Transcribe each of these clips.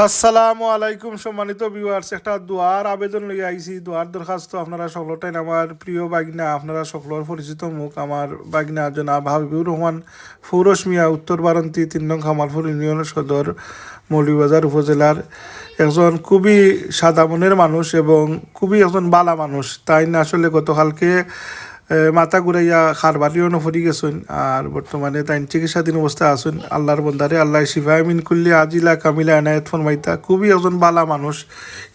আসসালামু আলাইকুম সম্মানিত ভিউয়ার্স, একটা দোয়ার আবেদন লইয়া আইছি। দোয়ার দরখাস্ত আপনারা সকলটাই আমার প্রিয় বাগনা, আপনারা সকলের পরিচিত মুখ আমার বাগনা জনাব হাবিবুর রহমান ফৌরস মিয়া, উত্তর বারান্তি ৩ নং কামালপুর ইউনিয়ন সদর মৌলভীবাজার উপজেলার একজন খুবই সাদা মনের মানুষ এবং খুবই একজন বালা মানুষ। তাই না আসলে গতকালকে মাথা ঘুরাইয়া খার বালিও নফরি গেছেন, আর বর্তমানে তাই চিকিৎসাধীন অবস্থা আছেন। আল্লাহর বন্দারে আল্লাহ শিফা মিন কুল্লি আজিলা কামিলা এনায়েত ফরমাইতা। খুবই একজন বালা মানুষ,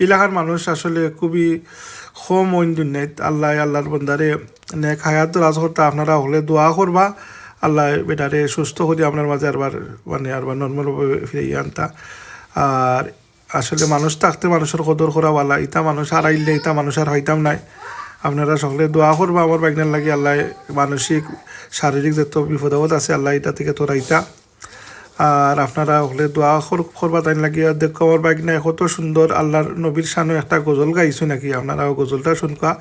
ইলাকার মানুষ আসলে খুবই কম ওইন দুনিয়াত। আল্লাহর বন্দারে নেক হায়াত রাজ করতা। আপনারা হলে দোয়া করবা আল্লাহ বেটারে সুস্থ করি আপনার মাঝে আরবার নর্মালভাবে ফিরিয়ে আনতা। আর আসলে মানুষ থাকতে মানুষের কদর করা বালা, ইতা মানুষ হারাইলে ইতা মানুষ আর হইতাম নাই। আপনারা সকলে দোয়া করবা আমার বাইকনার লাগে আল্লাহ মানসিক শারীরিক যত বিপদ আপদ আছে আল্লাহ এটা থেকে তোরাইতা। আর আপনারা হলে দোয়া করবা তাই লাগিয়া দেখো আমার বাইকনা কত সুন্দর আল্লাহর নবীর শানও একটা গজল গাইছো নাকি, আপনারাও গজলটা শুনবা।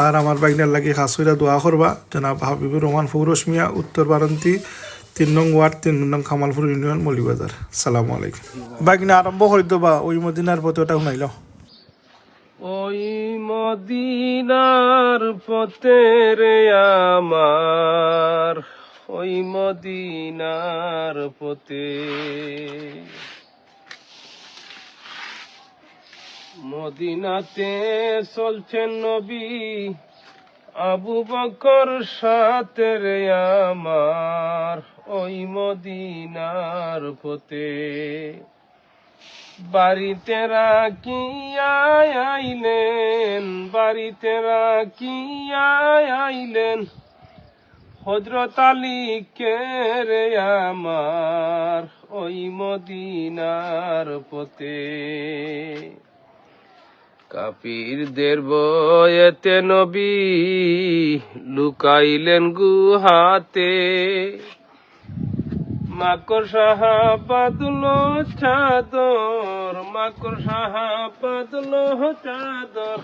আর আমার বাইকনার লাগে খাস করে দোয়া করবা জনাব হাবিবুর রহমান ফৌরস মিয়া, উত্তর বারান্তি ৩ নং ওয়ার্ড ৩ নং কামালপুর ইউনিয়ন মৌলভীবাজার। সালামু আলাইকুম। বাইকনা আরম্ভ করে দেবা ওই মদিনার পথে ওটা শুনাইল। ওই মদিনার পথে রে আমার, ওই মদিনার পথে মদিনাতে চলছেন নবী আবু বকর সাথে রে আমার, ওই মদিনার পথে বাড়িতে রাখিয়া আইলেন, বাড়িতে রাখিয়া আইলেন হযরত আলীকে রে আমার, ওই মদিনার পথে কাফিরদের বয়েতে নবী লুকাইলেন গুহাতে, মাকড় সাহা বাদলো চাদর, মাকড় সাহা বাদলো চাদর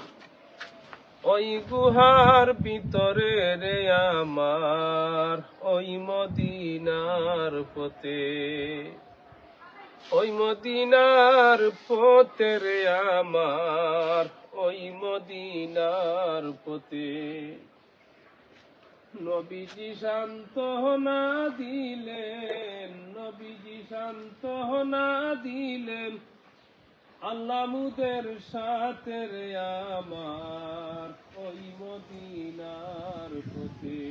ওই গুহার ভিতরে রে আমার, ওই মদিনার পথে, ওই মদিনার পথে রে আমার, ওই মদিনার পথে নবীজি সান্ত্বনা দিলেন, নবীজি সান্ত্বনা দিলেন আল্লাহ মুদের সাথে রে আমার, ওই মদিনার পথে।